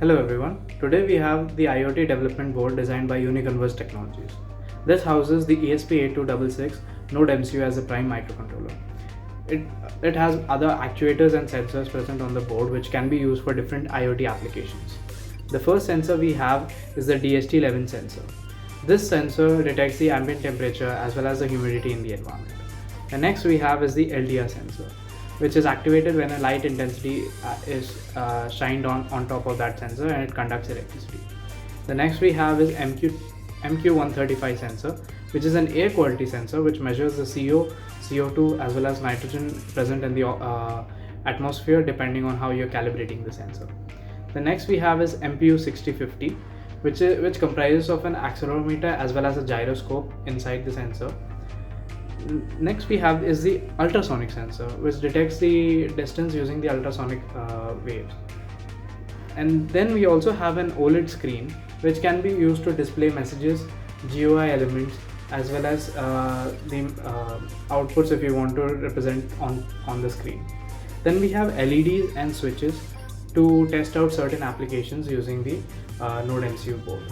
Hello everyone, today we have the IoT Development Board designed by Uniconverse Technologies. This houses the ESP8266 Node MCU as a prime microcontroller. It has other actuators and sensors present on the board which can be used for different IoT applications. The first sensor we have is the Dht11 sensor. This sensor detects the ambient temperature as well as the humidity in the environment. The next we have is the LDR sensor, which is activated when a light intensity is shined on top of that sensor and it conducts electricity. The next we have is MQ135 sensor, which is an air quality sensor which measures the CO, CO2 as well as nitrogen present in the atmosphere depending on how you're calibrating the sensor. The next we have is MPU6050, which comprises of an accelerometer as well as a gyroscope inside the sensor. Next we have is the ultrasonic sensor, which detects the distance using the ultrasonic waves. And then we also have an Oled screen, which can be used to display messages, GUI elements, as well as the outputs if you want to represent on the screen. Then we have LEDs and switches to test out certain applications using the Node MCU board.